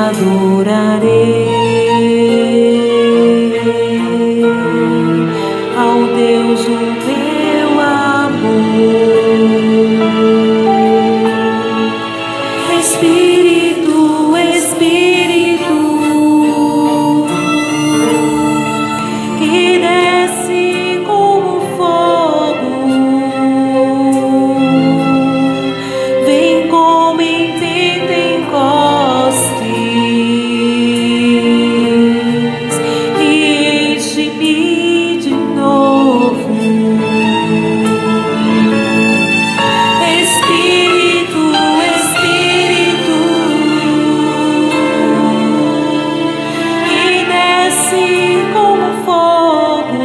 adorarei ao Deus do meu amor. Espírito, Espírito, que desce como fogo, vem como em Pentecostes e enche-me de novo. Espírito, Espírito, que desce como fogo,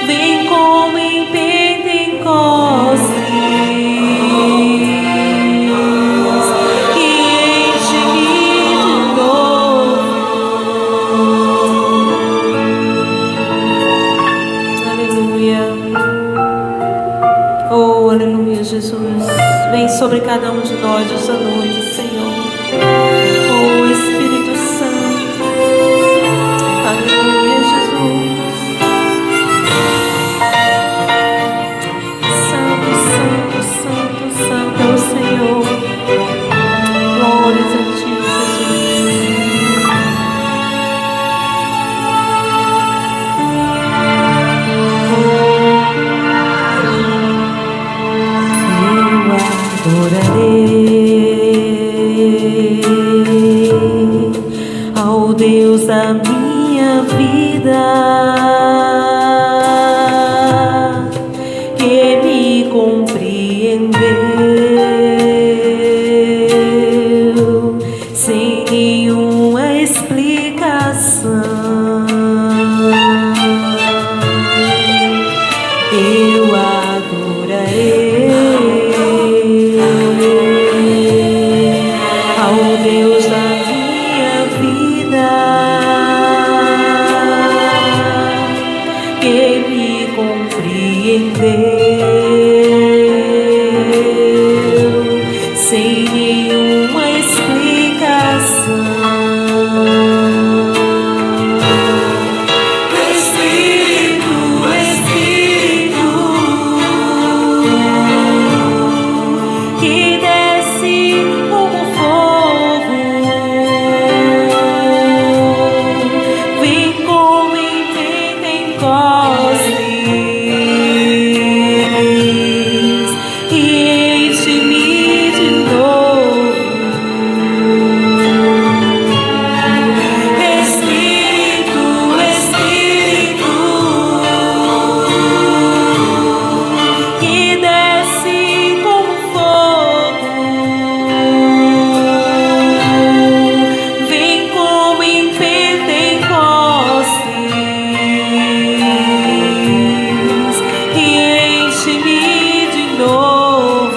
vem como em Pentecostes e enche-me de novo. Aleluia. Oh, aleluia, Jesus. Vem sobre cada um de nós esta noite, Senhor. Oh, Espírito Santo. Aleluia, Jesus. Santo, Santo, Santo, Santo é o Senhor. Glórias a Ti, Jesus. Eu adorarei ao Deus da minha vida, que me compreendeu sem nenhuma explicação. Eu adorarei ao Deus da minha vida, que me compreendeu sem nenhuma explicação. Espírito, Espírito, que desce como fogo, vem como em Pentecostes e enche-me de novo. Espírito, Espírito, que desce como fogo, vem como em Pentecostes e enche-me de novo.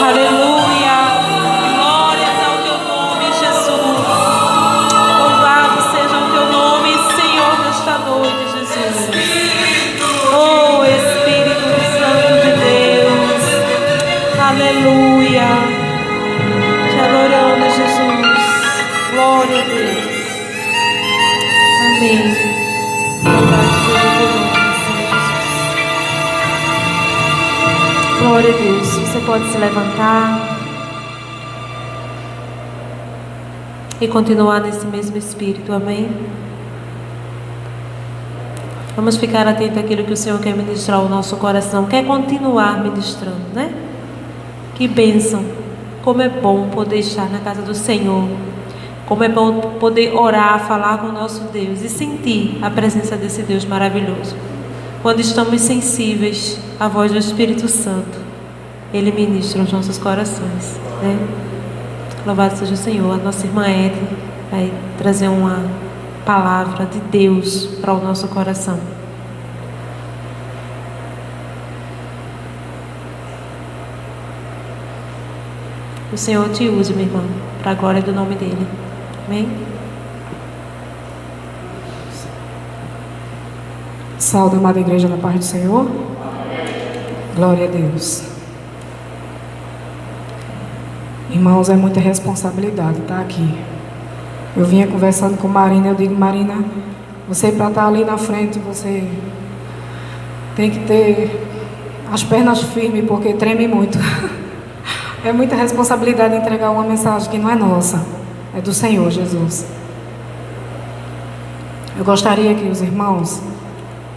Aleluia, glórias ao Teu nome, Jesus. Louvado seja o Teu nome, Senhor, nesta noite, Jesus. Oh, Espírito Santo de Deus, aleluia. Te adoramos, Jesus. Glória a Deus. Amém. Louvado seja o Teu nome, Senhor Jesus. Glória a Deus. Você pode se levantar e continuar nesse mesmo espírito, amém? Vamos ficar atentos àquilo que o Senhor quer ministrar ao nosso coração, quer continuar ministrando, né? Que bênção! Como é bom poder estar na casa do Senhor, como é bom poder orar, falar com o nosso Deus e sentir a presença desse Deus maravilhoso. Quando estamos sensíveis à voz do Espírito Santo, Ele ministra os nossos corações, né? Louvado seja o Senhor. A nossa irmã Ed vai trazer uma palavra de Deus para o nosso coração. O Senhor te use, minha irmã, para a glória do nome dEle. Amém? Saúde, amada igreja, na paz do Senhor. Glória a Deus. Irmãos, é muita responsabilidade estar aqui. Eu vinha conversando com Marina, eu digo, Marina, você para estar ali na frente, você tem que ter as pernas firmes, porque treme muito. É muita responsabilidade entregar uma mensagem que não é nossa, é do Senhor Jesus. Eu gostaria que os irmãos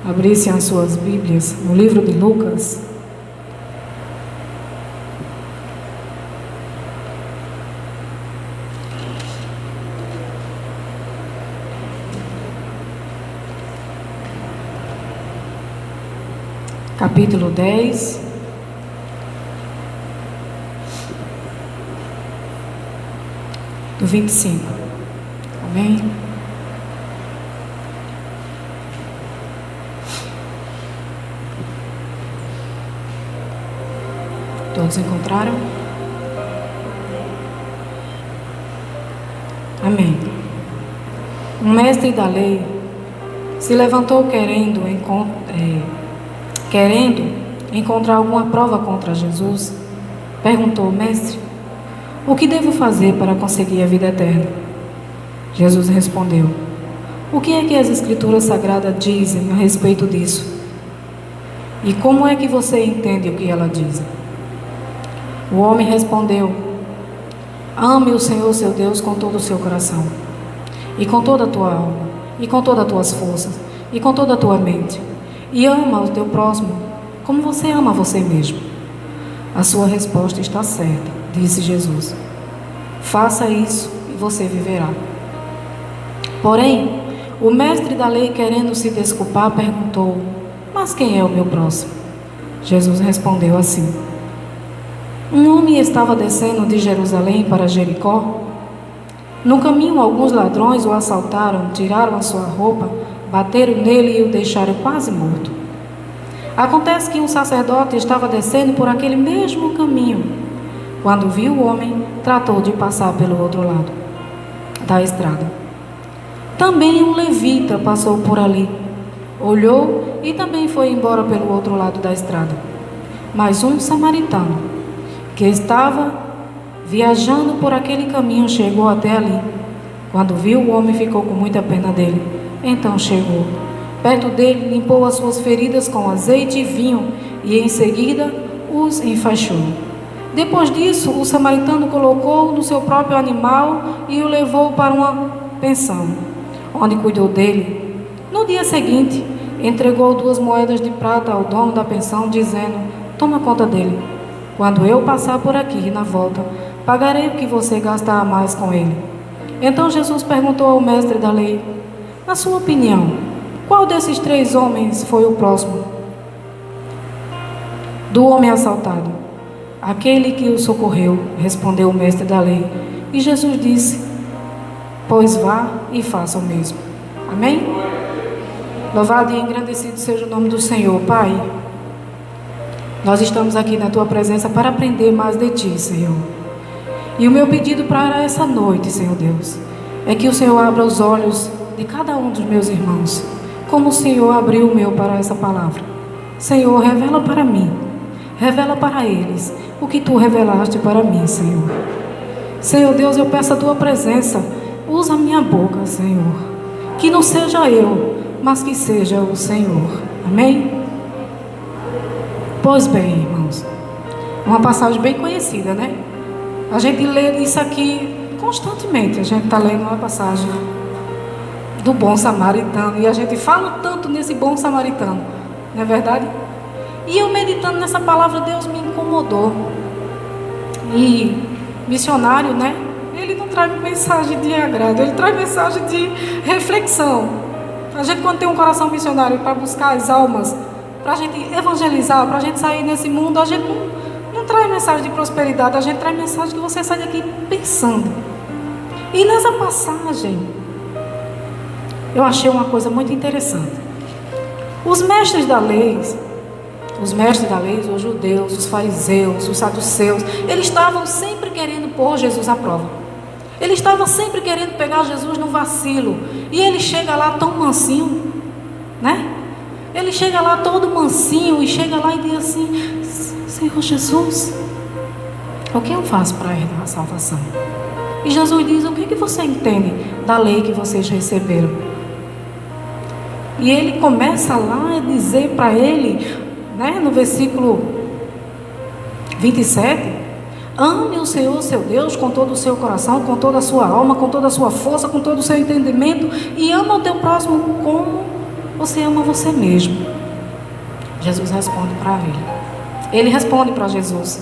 abrissem as suas Bíblias no livro de Lucas. Capítulo 10. Do 25. Amém? Todos encontraram? Amém. Um mestre da lei se levantou querendo encontrar alguma prova contra Jesus. Perguntou: Mestre, o que devo fazer para conseguir a vida eterna? Jesus respondeu: O que é que as Escrituras Sagradas dizem a respeito disso? E como é que você entende o que ela diz? O homem respondeu: Ame o Senhor seu Deus com todo o seu coração, e com toda a tua alma, e com todas as tuas forças, e com toda a tua mente, e ama o teu próximo como você ama você mesmo. A sua resposta está certa, disse Jesus. Faça isso e você viverá. Porém, o mestre da lei, querendo se desculpar, perguntou: Mas quem é o meu próximo? Jesus respondeu assim: Um homem estava descendo de Jerusalém para Jericó. No caminho, alguns ladrões o assaltaram, tiraram a sua roupa, bateram nele e o deixaram quase morto. Acontece que um sacerdote estava descendo por aquele mesmo caminho. Quando viu o homem, tratou de passar pelo outro lado da estrada. Também um levita passou por ali, olhou e também foi embora pelo outro lado da estrada. Mas um samaritano, que estava viajando por aquele caminho, chegou até ali. Quando viu o homem, ficou com muita pena dele. Então chegou perto dele, limpou as suas feridas com azeite e vinho e em seguida os enfaixou. Depois disso, o samaritano colocou no seu próprio animal e o levou para uma pensão, onde cuidou dele. No dia seguinte, entregou 2 moedas de prata ao dono da pensão, dizendo: Toma conta dele. Quando eu passar por aqui na volta, pagarei o que você gastar a mais com ele. Então Jesus perguntou ao mestre da lei: Na sua opinião, qual desses 3 homens foi o próximo do homem assaltado? Aquele que o socorreu, respondeu o mestre da lei. E Jesus disse: Pois vá e faça o mesmo. Amém? Louvado e engrandecido seja o nome do Senhor. Pai, nós estamos aqui na Tua presença para aprender mais de Ti, Senhor. E o meu pedido para essa noite, Senhor Deus, é que o Senhor abra os olhos de cada um dos meus irmãos, como o Senhor abriu o meu para essa palavra. Senhor, revela para mim, revela para eles o que Tu revelaste para mim, Senhor. Senhor Deus, eu peço a Tua presença. Usa a minha boca, Senhor. Que não seja eu, mas que seja o Senhor. Amém? Pois bem, irmãos, uma passagem bem conhecida, né? A gente lê isso aqui constantemente. A gente está lendo uma passagem do bom samaritano e a gente fala tanto nesse bom samaritano, não é verdade? E eu meditando nessa palavra, Deus me incomodou. E missionário, né? Ele não traz mensagem de agrado, ele traz mensagem de reflexão. A gente, quando tem um coração missionário para buscar as almas, para a gente evangelizar, para a gente sair nesse mundo, a gente não traz mensagem de prosperidade, a gente traz mensagem que você sai daqui pensando. E nessa passagem, eu achei uma coisa muito interessante. Os mestres da lei, os judeus, os fariseus, os saduceus, eles estavam sempre querendo pôr Jesus à prova. Eles estavam sempre querendo pegar Jesus no vacilo. E ele chega lá tão mansinho, né? Ele chega lá todo mansinho e chega lá e diz assim: Senhor Jesus, o que eu faço para herdar a salvação? E Jesus diz: o que você entende da lei que vocês receberam? E ele começa lá a dizer para ele, né, no versículo 27, ame o Senhor seu Deus com todo o seu coração, com toda a sua alma, com toda a sua força, com todo o seu entendimento, e ama o teu próximo como você ama você mesmo. Jesus responde para ele. Ele responde para Jesus.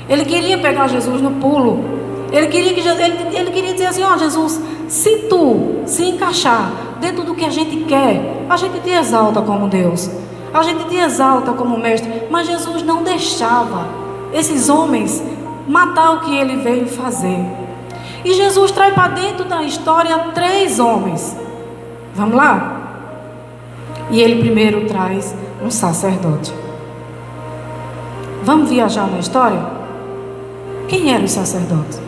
Ele queria pegar Jesus no pulo. Ele queria dizer assim: ó, Jesus, se tu se encaixar dentro do que a gente quer, a gente te exalta como Deus, a gente te exalta como mestre. Mas Jesus não deixava esses homens matar o que ele veio fazer. E Jesus traz para dentro da história 3 homens. Vamos lá? E ele primeiro traz um sacerdote. Vamos viajar na história? Quem era o sacerdote?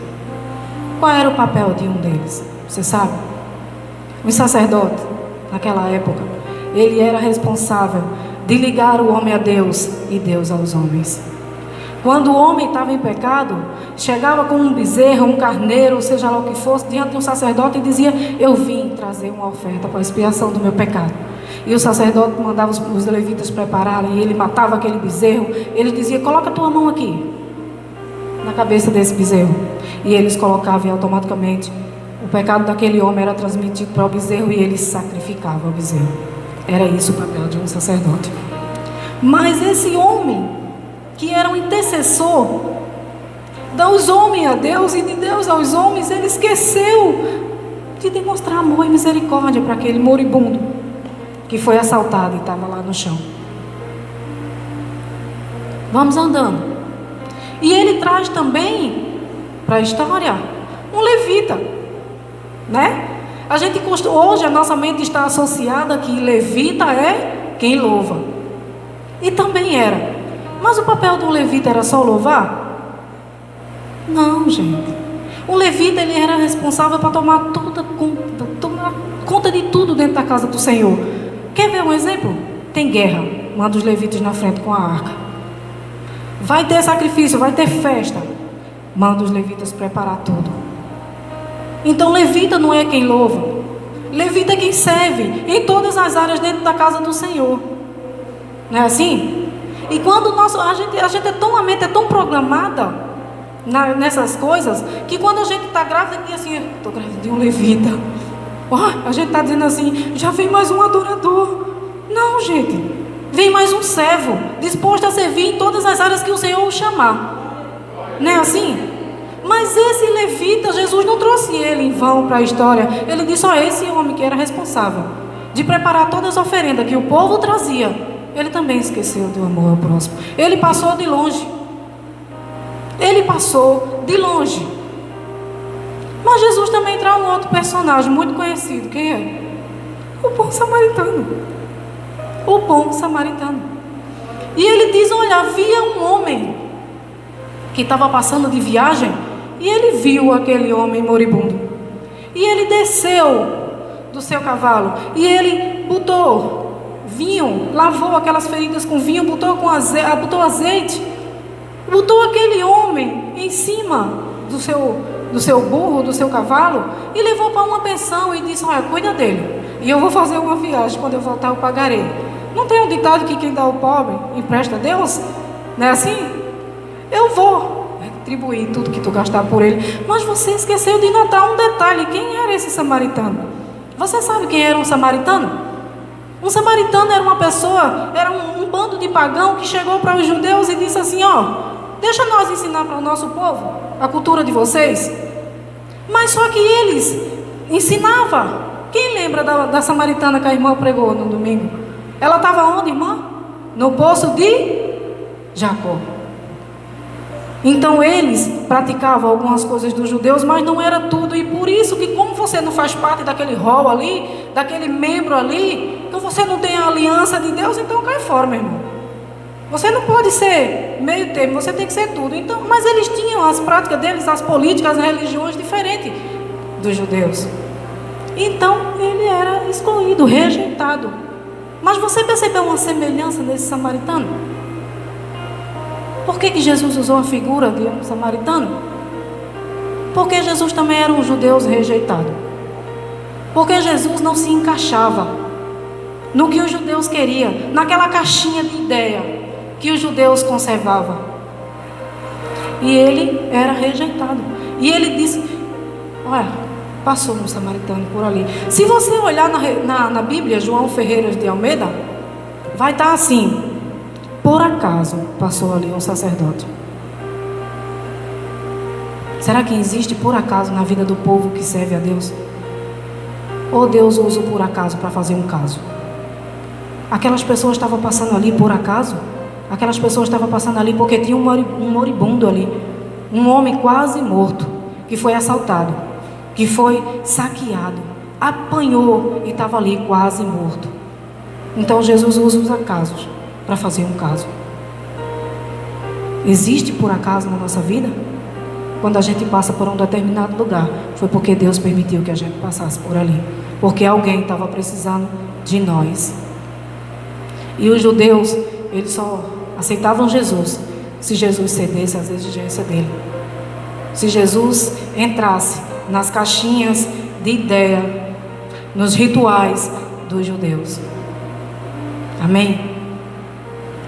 Qual era o papel de um deles? Você sabe? O sacerdote, naquela época, ele era responsável de ligar o homem a Deus e Deus aos homens. Quando o homem estava em pecado, chegava com um bezerro, um carneiro, seja lá o que fosse, diante de um sacerdote e dizia: eu vim trazer uma oferta para a expiação do meu pecado. E o sacerdote mandava os levitas prepararem, e ele matava aquele bezerro. Ele dizia: coloca a tua mão aqui, na cabeça desse bezerro. E eles colocavam, e automaticamente o pecado daquele homem era transmitido para o bezerro, e ele sacrificava o bezerro. Era isso o papel de um sacerdote. Mas esse homem, que era um intercessor dos homens a Deus e de Deus aos homens, ele esqueceu de demonstrar amor e misericórdia para aquele moribundo que foi assaltado e estava lá no chão. Vamos andando. E ele traz também para a história um levita, né? Hoje a nossa mente está associada que levita é quem louva. E também era. Mas o papel do levita era só louvar? Não, gente. O levita, ele era responsável para tomar conta de tudo dentro da casa do Senhor. Quer ver um exemplo? Tem guerra, manda os levitas na frente com a arca. Vai ter sacrifício, vai ter festa, manda os levitas preparar tudo. Então levita não é quem louva, levita é quem serve em todas as áreas dentro da casa do Senhor. Não é assim? E quando a gente é tão, a mente é tão programada nessas coisas, que quando a gente está grávida, diz assim: estou grávida de um levita. A gente está dizendo assim: já vem mais um adorador. Não, gente, vem mais um servo, disposto a servir em todas as áreas que o Senhor o chamar. Não é assim? Mas esse levita, Jesus não trouxe ele em vão para a história. Ele disse: esse homem que era responsável de preparar todas as oferendas que o povo trazia, ele também esqueceu do amor ao próximo. Ele passou de longe. Ele passou de longe. Mas Jesus também traz um outro personagem muito conhecido. Quem é? O bom samaritano. O bom samaritano. E ele diz: olha, havia um homem que estava passando de viagem, e ele viu aquele homem moribundo. E ele desceu do seu cavalo, e ele botou vinho, lavou aquelas feridas com vinho, botou azeite, botou aquele homem em cima do seu burro, do seu cavalo, e levou para uma pensão e disse: olha, cuida dele, e eu vou fazer uma viagem, quando eu voltar eu pagarei. Não tem um ditado que quem dá ao pobre empresta a Deus? Não é assim? Eu vou retribuir tudo que tu gastar por ele. Mas você esqueceu de notar um detalhe: quem era esse samaritano? Você sabe quem era um samaritano? Um samaritano era uma pessoa, era um bando de pagão que chegou para os judeus e disse assim: deixa nós ensinar para o nosso povo a cultura de vocês. Mas só que eles ensinavam. Quem lembra da samaritana que a irmã pregou no domingo? Ela estava onde, irmã? No poço de Jacó. Então eles praticavam algumas coisas dos judeus, mas não era tudo. E por isso que, como você não faz parte daquele rol ali, daquele membro ali, então você não tem a aliança de Deus, então cai fora, meu irmão. Você não pode ser meio termo, você tem que ser tudo. Então, mas eles tinham as práticas deles, as políticas, as religiões diferentes dos judeus. Então ele era excluído, rejeitado. Mas você percebeu uma semelhança nesse samaritano? Por que Jesus usou a figura de um samaritano? Porque Jesus também era um judeu rejeitado. Porque Jesus não se encaixava no que os judeus queriam, naquela caixinha de ideia que os judeus conservavam. E ele era rejeitado. E ele disse: olha, passou um samaritano por ali. Se você olhar na Bíblia, João Ferreira de Almeida, vai estar assim: por acaso passou ali um sacerdote. Será que existe por acaso na vida do povo que serve a Deus? Ou Deus usa o por acaso para fazer um caso? Aquelas pessoas estavam passando ali por acaso? Aquelas pessoas estavam passando ali porque tinha um moribundo ali, um homem quase morto, que foi assaltado, que foi saqueado, apanhou e estava ali quase morto. Então Jesus usa os acasos para fazer um caso. Existe por acaso na nossa vida? Quando a gente passa por um determinado lugar, foi porque Deus permitiu que a gente passasse por ali, porque alguém estava precisando de nós. E os judeus, eles só aceitavam Jesus se Jesus cedesse às exigências dele, se Jesus entrasse nas caixinhas de ideia, nos rituais dos judeus. Amém?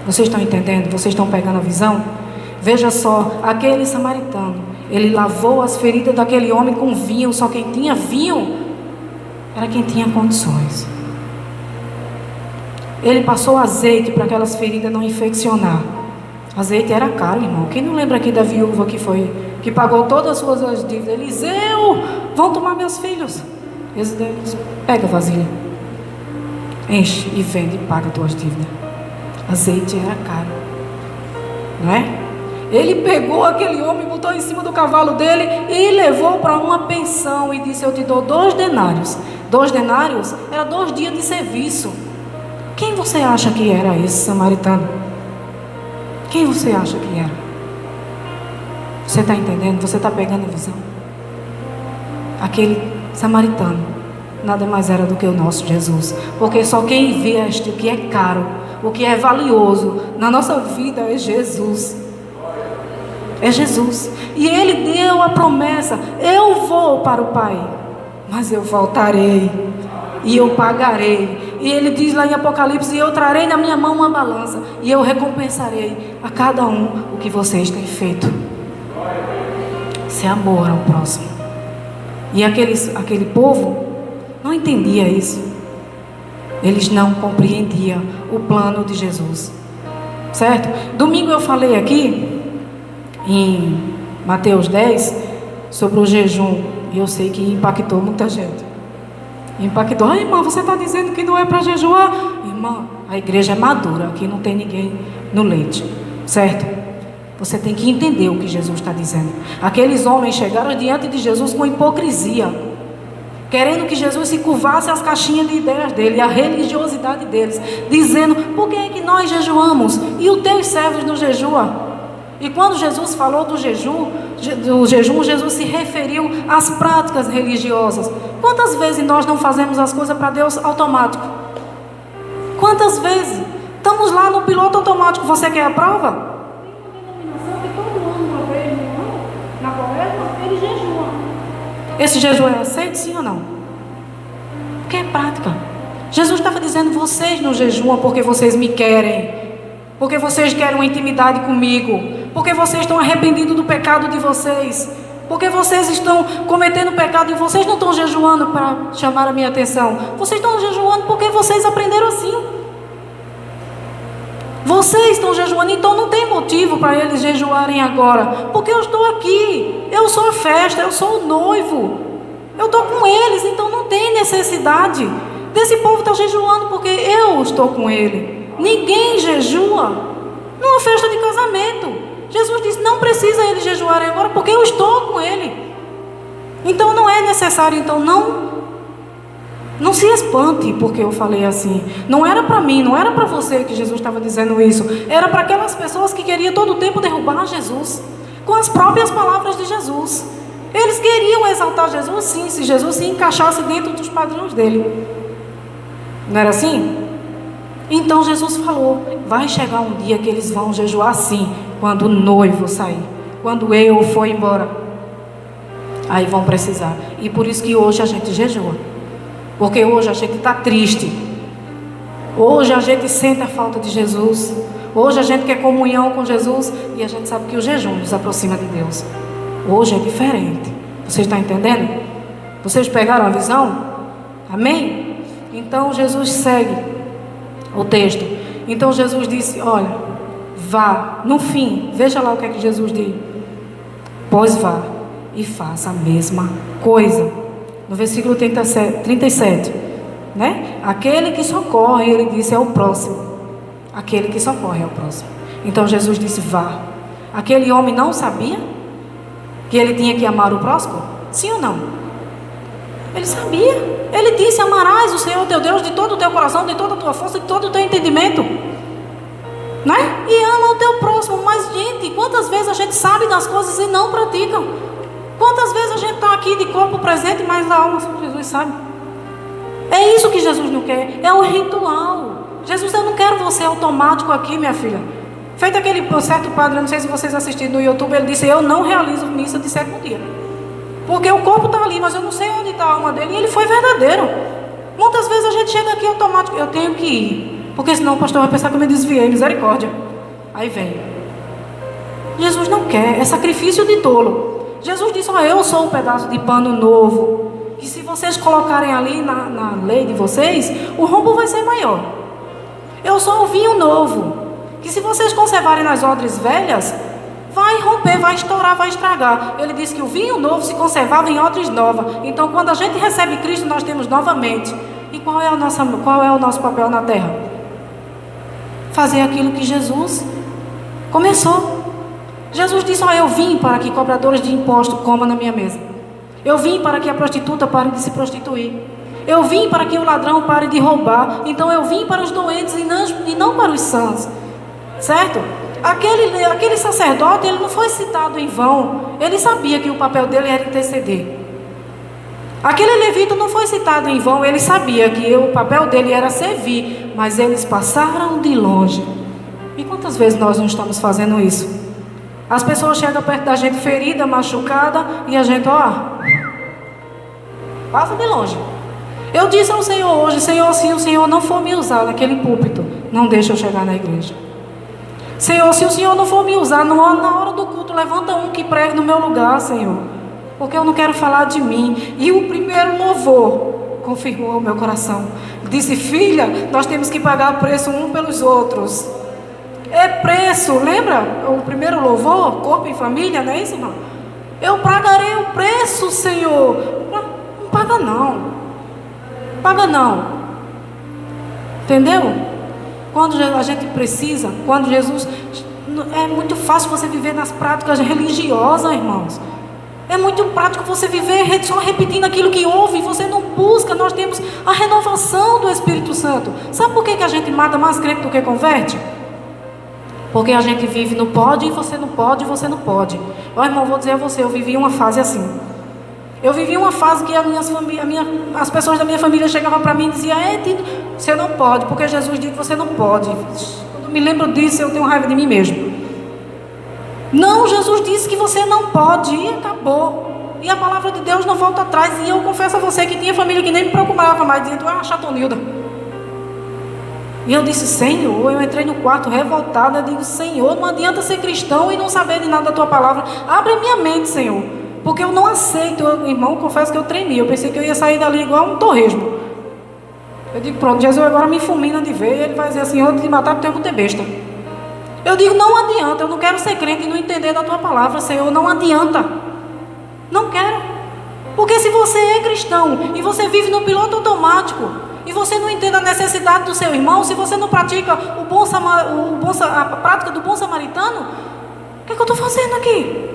Vocês estão entendendo? Vocês estão pegando a visão? Veja só, aquele samaritano, ele lavou as feridas daquele homem com vinho. Só quem tinha vinho era quem tinha condições. Ele passou azeite para aquelas feridas não infeccionar. Azeite era caro, irmão. Quem não lembra aqui da viúva que pagou todas as suas dívidas? Eliseu, vão tomar meus filhos. Eliseu disse: pega a vasilha, enche e vende e paga tuas dívidas. Azeite era caro, não é? Ele pegou aquele homem, botou em cima do cavalo dele e levou para uma pensão e disse: eu te dou 2 denários. 2 denários era 2 dias de serviço. Quem você acha que era esse samaritano? Quem você acha que era? Você está entendendo? Você está pegando a visão? Aquele samaritano nada mais era do que o nosso Jesus. Porque só quem investe o que é caro, o que é valioso na nossa vida é Jesus. É Jesus. E Ele deu a promessa: eu vou para o Pai, mas eu voltarei e eu pagarei. E Ele diz lá em Apocalipse: eu trarei na minha mão uma balança e eu recompensarei a cada um o que vocês têm feito. Isso é amor ao próximo. E aquele povo não entendia isso. Eles não compreendiam o plano de Jesus, certo? Domingo eu falei aqui em Mateus 10 sobre o jejum, e eu sei que impactou muita gente. Impactou: ah, irmã, você está dizendo que não é para jejuar? Irmã, a igreja é madura, aqui não tem ninguém no leite, certo? Você tem que entender o que Jesus está dizendo. Aqueles homens chegaram diante de Jesus com hipocrisia, querendo que Jesus se curvasse às caixinhas de ideias dele, a religiosidade deles, dizendo: por que é que nós jejuamos e os teus servos não jejuam? E quando Jesus falou do jejum, Jesus se referiu às práticas religiosas. Quantas vezes nós não fazemos as coisas para Deus automático? Quantas vezes? Estamos lá no piloto automático. Você quer a prova? Tem uma denominação que todo ano, uma vez no ano, na quaresma, ele jejua. Esse jejum é aceito, sim ou não? Porque é prática. Jesus estava dizendo: vocês não jejuam porque vocês me querem, porque vocês querem uma intimidade comigo, porque vocês estão arrependidos do pecado de vocês, porque vocês estão cometendo pecado e vocês não estão jejuando para chamar a minha atenção. Vocês estão jejuando porque vocês aprenderam assim. Vocês estão jejuando, então não tem motivo para eles jejuarem agora, porque eu estou aqui, eu sou a festa, eu sou o noivo, eu estou com eles, então não tem necessidade desse povo estar jejuando, porque eu estou com ele. Ninguém jejua numa festa de casamento. Jesus disse: não precisa eles jejuarem agora, porque eu estou com ele. Então não é necessário. Então não se espante porque eu falei assim. Não era para mim, não era para você que Jesus estava dizendo isso. Era para aquelas pessoas que queriam todo o tempo derrubar Jesus com as próprias palavras de Jesus. Eles queriam exaltar Jesus, sim, se Jesus se encaixasse dentro dos padrões dele. Não era assim? Então Jesus falou: vai chegar um dia que eles vão jejuar sim, quando o noivo sair, quando eu for embora. Aí vão precisar. E por isso que hoje a gente jejua. Porque hoje a gente está triste. Hoje a gente sente a falta de Jesus. Hoje a gente quer comunhão com Jesus. E a gente sabe que o jejum nos aproxima de Deus. Hoje é diferente. Vocês estão entendendo? Vocês pegaram a visão? Amém? Então Jesus segue o texto. Então Jesus disse, olha, vá. No fim, veja lá o que é que Jesus diz. Pois vá e faça a mesma coisa. No versículo 37, né? Aquele que socorre, ele disse, é o próximo. Aquele que socorre é o próximo. Então Jesus disse, vá. Aquele homem não sabia que ele tinha que amar o próximo? Sim ou não? Ele sabia. Ele disse, amarás o Senhor teu Deus de todo o teu coração, de toda a tua força, de todo o teu entendimento, né? E ama o teu próximo. Mas gente, quantas vezes a gente sabe das coisas e não pratica? Quantas vezes a gente está aqui de corpo presente, mas a alma só Jesus sabe? É isso que Jesus não quer. É o ritual. Jesus, eu não quero você automático aqui, minha filha. Feito aquele certo padre, eu não sei se vocês assistiram no YouTube, ele disse, eu não realizo missa de 7º dia. Porque o corpo está ali, mas eu não sei onde está a alma dele. E ele foi verdadeiro. Muitas vezes a gente chega aqui automático, eu tenho que ir. Porque senão o pastor vai pensar que eu me desviei, misericórdia. Aí vem. Jesus não quer, é sacrifício de tolo. Jesus disse, eu sou um pedaço de pano novo, que se vocês colocarem ali na lei de vocês, o rombo vai ser maior. Eu sou o vinho novo, que se vocês conservarem nas odres velhas, vai romper, vai estourar, vai estragar. Ele disse que o vinho novo se conservava em odres novas. Então quando a gente recebe Cristo, nós temos novamente. E qual é o nosso papel na terra? Fazer aquilo que Jesus começou. Jesus disse, eu vim para que cobradores de imposto comam na minha mesa. Eu vim para que a prostituta pare de se prostituir. Eu vim para que o ladrão pare de roubar. Então eu vim para os doentes e não para os sãos. Certo? Aquele sacerdote, ele não foi citado em vão. Ele sabia que o papel dele era interceder. Aquele levita não foi citado em vão. Ele sabia que o papel dele era servir. Mas eles passaram de longe. E quantas vezes nós não estamos fazendo isso? As pessoas chegam perto da gente ferida, machucada, e a gente, passa de longe. Eu disse ao Senhor hoje, Senhor, se o Senhor não for me usar naquele púlpito, não deixa eu chegar na igreja. Senhor, se o Senhor não for me usar na hora do culto, levanta um que pregue no meu lugar, Senhor. Porque eu não quero falar de mim. E o primeiro louvor confirmou o meu coração. Disse, filha, nós temos que pagar preço um pelos outros. É preço, lembra? O primeiro louvor, corpo e família, não é isso, irmão? Eu pagarei o preço, Senhor. Não paga não. Paga não. Entendeu? Quando a gente precisa, quando Jesus... É muito fácil você viver nas práticas religiosas, irmãos. É muito prático você viver só repetindo aquilo que ouve. Você não busca. Nós temos a renovação do Espírito Santo. Sabe por que a gente mata mais crente do que converte? Porque a gente vive no pode e você não pode, e você não pode. Irmão, vou dizer a você, eu vivi uma fase assim. Eu vivi uma fase que as pessoas da minha família chegavam para mim e diziam, Tito, você não pode, porque Jesus disse que você não pode. Quando eu me lembro disso, eu tenho raiva de mim mesmo. Não, Jesus disse que você não pode, e acabou. E a palavra de Deus não volta atrás. E eu confesso a você que tinha família que nem me preocupava mais, dizia, tu é uma chatonilda. E eu disse, Senhor, eu entrei no quarto revoltada, eu digo, Senhor, não adianta ser cristão e não saber de nada da tua palavra. Abre a minha mente, Senhor, porque eu não aceito. Irmão, confesso que eu tremi, eu pensei que eu ia sair dali igual um torresmo. Eu digo, pronto, Jesus agora me fulmina de ver, ele vai dizer assim, eu te matar porque eu vou ter besta. Eu digo, não adianta, eu não quero ser crente e não entender da tua palavra, Senhor, não adianta. Não quero. Porque se você é cristão e você vive no piloto automático, e você não entende a necessidade do seu irmão, se você não pratica a prática do bom samaritano, o que é que eu estou fazendo aqui?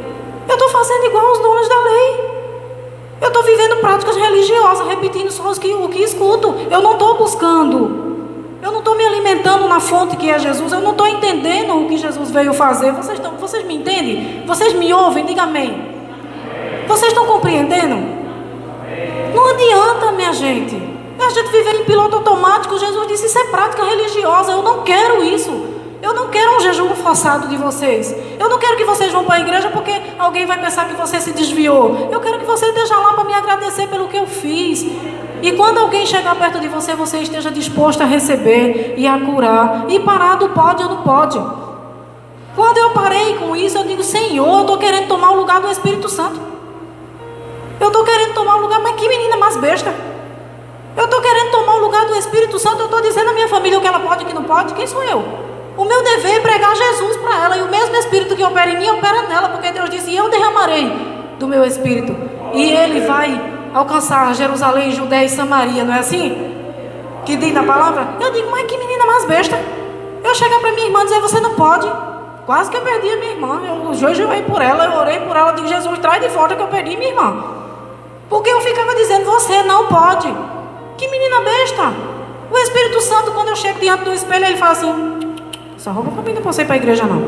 Eu estou fazendo igual os donos da lei. Eu estou vivendo práticas religiosas, repetindo só o que escuto. Eu não estou buscando. Eu não estou me alimentando na fonte que é Jesus. Eu não estou entendendo o que Jesus veio fazer. Vocês me entendem? Vocês me ouvem? Diga amém. Vocês estão compreendendo? Não adianta, minha gente. A gente viver em piloto automático. Jesus disse, isso é prática religiosa. Eu não quero isso. Eu não quero um jejum forçado de vocês. Eu não quero que vocês vão para a igreja porque alguém vai pensar que você se desviou. Eu quero que você esteja lá para me agradecer pelo que eu fiz. E quando alguém chegar perto de você, você esteja disposto a receber e a curar. E parado pode ou não pode. Quando eu parei com isso, eu digo, Senhor, eu estou querendo tomar o lugar do Espírito Santo. Eu estou querendo tomar o lugar, mas que menina mais besta. Eu estou querendo tomar o lugar do Espírito Santo. Eu estou dizendo à minha família o que ela pode e o que não pode. Quem sou eu? O meu dever é pregar Jesus para ela. E o mesmo Espírito que opera em mim, opera nela. Porque Deus disse, e eu derramarei do meu Espírito. E Ele vai alcançar Jerusalém, Judéia e Samaria. Não é assim? Que diz na palavra? Eu digo, mas que menina mais besta. Eu chegar para minha irmã e dizer, você não pode. Quase que eu perdi a minha irmã. Eu jejuei por ela, eu orei por ela. Eu digo, Jesus, traz de volta que eu perdi minha irmã. Porque eu ficava dizendo, você não pode. Que menina besta. O Espírito Santo, quando eu chego diante do espelho, ele fala assim, essa roupa combina pra você ir para a igreja não.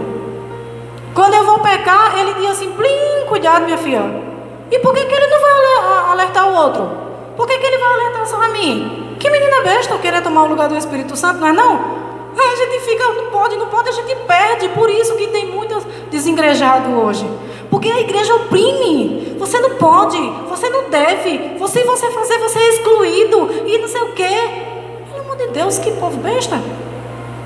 Quando eu vou pecar, ele diz assim, plim, cuidado minha filha. E por que ele não vai alertar o outro? Por que ele vai alertar só a mim? Que menina besta querer tomar o lugar do Espírito Santo, não é não? A gente fica, não pode, a gente perde. Por isso que tem muitos desigrejados hoje. Porque a igreja oprime. Você não pode, você não deve. Você fazer, você é excluído. E não sei o quê. Pelo amor de Deus, que povo besta.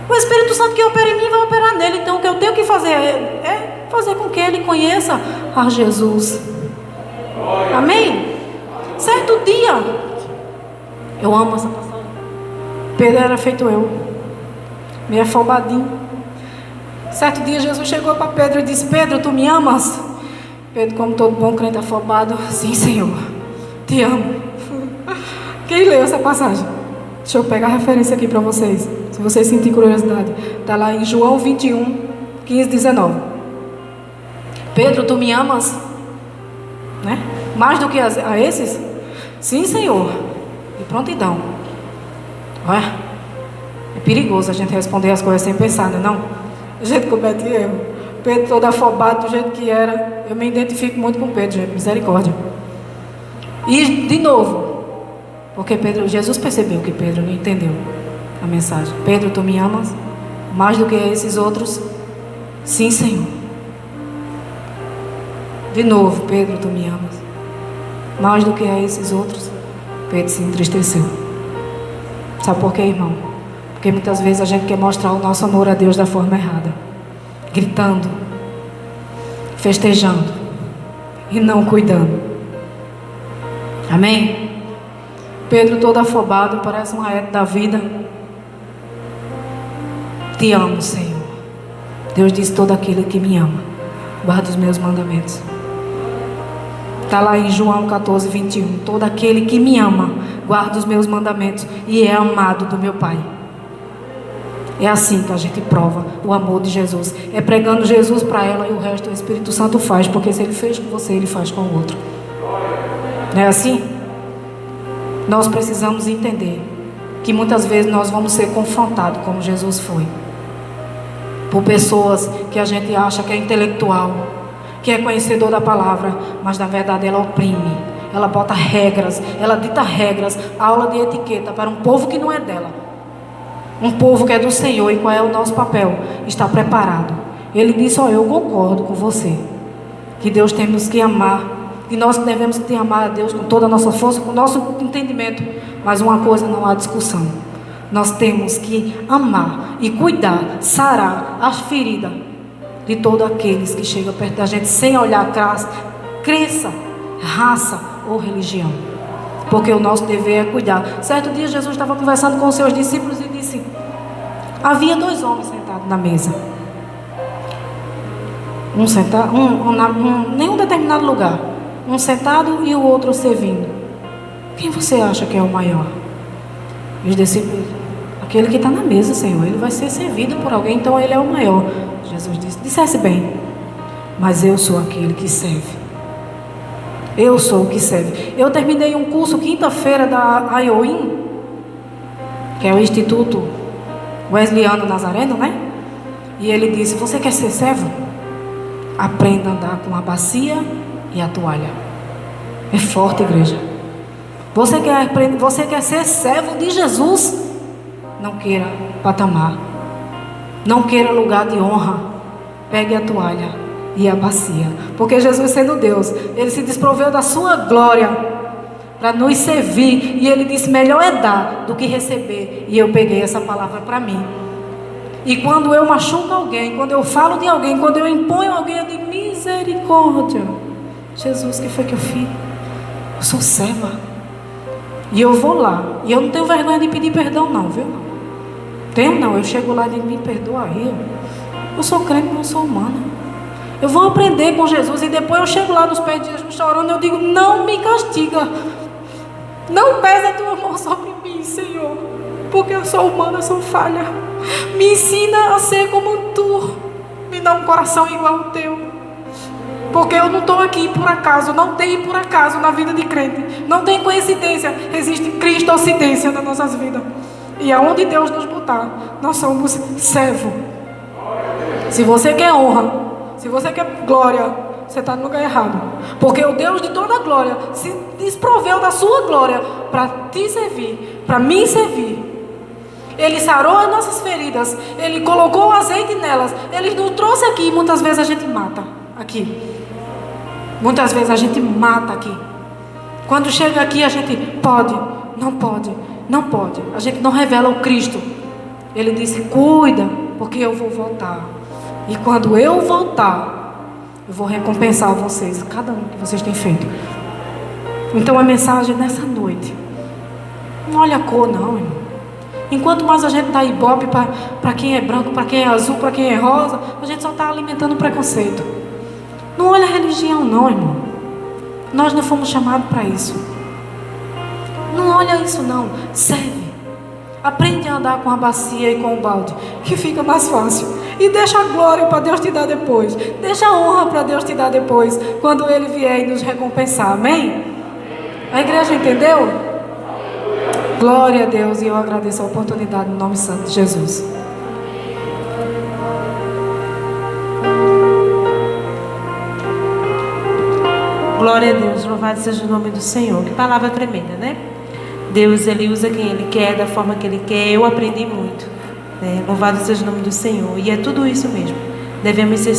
O Espírito Santo que opera em mim vai operar nele. Então o que eu tenho que fazer é fazer com que ele conheça a Jesus. Amém? Certo dia, eu amo essa passagem. Pedro era feito eu, meio afobadinho. Certo dia Jesus chegou para Pedro e disse, Pedro, tu me amas? Pedro, como todo bom crente afobado, sim Senhor, te amo. Quem leu essa passagem? Deixa eu pegar a referência aqui para vocês, se vocês sentirem curiosidade. Está lá em João 21, 15, 19. Pedro, tu me amas? Né? Mais do que a esses? Sim Senhor. E prontidão. Olha, é perigoso a gente responder as coisas sem pensar, não é não? A gente comete erro. Pedro todo afobado do jeito que era. Eu me identifico muito com Pedro, gente. Misericórdia. E de novo, porque Jesus percebeu que Pedro não entendeu a mensagem. Pedro, tu me amas? Mais do que esses outros? Sim, Senhor. De novo, Pedro, tu me amas? Mais do que a esses outros? Pedro se entristeceu. Sabe por quê, irmão? Porque muitas vezes a gente quer mostrar o nosso amor a Deus da forma errada. Gritando, festejando e não cuidando. Amém? Pedro todo afobado, parece um aete da vida. Te amo, Senhor. Deus diz, todo aquele que me ama guarda os meus mandamentos. Está lá em João 14, 21. Todo aquele que me ama guarda os meus mandamentos e é amado do meu Pai. É assim que a gente prova o amor de Jesus. É pregando Jesus para ela e o resto o Espírito Santo faz. Porque se Ele fez com você, Ele faz com o outro. Não é assim? Nós precisamos entender que muitas vezes nós vamos ser confrontados como Jesus foi. Por pessoas que a gente acha que é intelectual, que é conhecedor da palavra, mas na verdade ela oprime. Ela bota regras, ela dita regras, aula de etiqueta para um povo que não é dela. Um povo que é do Senhor. E qual é o nosso papel? Está preparado. Ele disse, eu concordo com você, que Deus temos que amar, e nós devemos ter amar a Deus com toda a nossa força, com o nosso entendimento. Mas uma coisa não há discussão. Nós temos que amar e cuidar, sarar as feridas de todos aqueles que chegam perto da gente sem olhar crença, raça ou religião. Porque o nosso dever é cuidar. Certo dia Jesus estava conversando com os seus discípulos e disse, havia 2 homens sentados na mesa. Um sentado, em um determinado lugar. Um sentado e o outro servindo. Quem você acha que é o maior? Os discípulos, aquele que está na mesa, Senhor. Ele vai ser servido por alguém, então ele é o maior. Jesus dissesse bem, mas eu sou aquele que serve. Eu sou o que serve. Eu terminei um curso quinta-feira da IOIN, que é o Instituto Wesleyano Nazareno, né? E ele disse, você quer ser servo? Aprenda a andar com a bacia e a toalha. É forte, igreja. Você quer ser servo de Jesus? Não queira patamar. Não queira lugar de honra. Pegue a toalha e a bacia. Porque Jesus, sendo Deus, Ele se desproveu da sua glória para nos servir. E Ele disse, melhor é dar do que receber. E eu peguei essa palavra para mim. E quando eu machuco alguém, quando eu falo de alguém, quando eu imponho alguém, eu digo, misericórdia. Jesus, o que foi que eu fiz? Eu sou serva. E eu vou lá. E eu não tenho vergonha de pedir perdão não, viu? Tenho não. Eu chego lá e digo, me perdoa aí. Eu sou crente, não sou humana. Eu vou aprender com Jesus. E depois eu chego lá nos pés de Jesus chorando. Eu digo, não me castiga. Não pesa a tua mão sobre mim, Senhor. Porque eu sou humana, eu sou falha. Me ensina a ser como tu. Me dá um coração igual ao teu. Porque eu não estou aqui por acaso. Não tem por acaso na vida de crente. Não tem coincidência. Existe cristocidência nas nossas vidas. E aonde Deus nos botar, nós somos servo. Se você quer honra, se você quer glória, você está no lugar errado. Porque o Deus de toda glória se desproveu da sua glória para te servir, para me servir. Ele sarou as nossas feridas. Ele colocou azeite nelas. Ele nos trouxe aqui e muitas vezes a gente mata aqui. Muitas vezes a gente mata aqui. Quando chega aqui a gente pode, não pode, não pode. A gente não revela o Cristo. Ele disse, cuida, porque eu vou voltar. E quando eu voltar, eu vou recompensar vocês, cada um que vocês têm feito. Então a mensagem nessa noite, não olha a cor não, irmão. Enquanto mais a gente dá ibope para quem é branco, para quem é azul, para quem é rosa, a gente só está alimentando preconceito. Não olha a religião não, irmão. Nós não fomos chamados para isso. Não olha isso não. Serve. Aprende a andar com a bacia e com o balde, que fica mais fácil. E deixa a glória para Deus te dar depois. Deixa a honra para Deus te dar depois, quando Ele vier e nos recompensar. Amém? A igreja entendeu? Glória a Deus, e eu agradeço a oportunidade no nome santo de Jesus. Glória a Deus, louvado seja o nome do Senhor. Que palavra tremenda, né? Deus, Ele usa quem Ele quer, da forma que Ele quer. Eu aprendi muito, né? Louvado seja o nome do Senhor. E é tudo isso mesmo. Devemos ser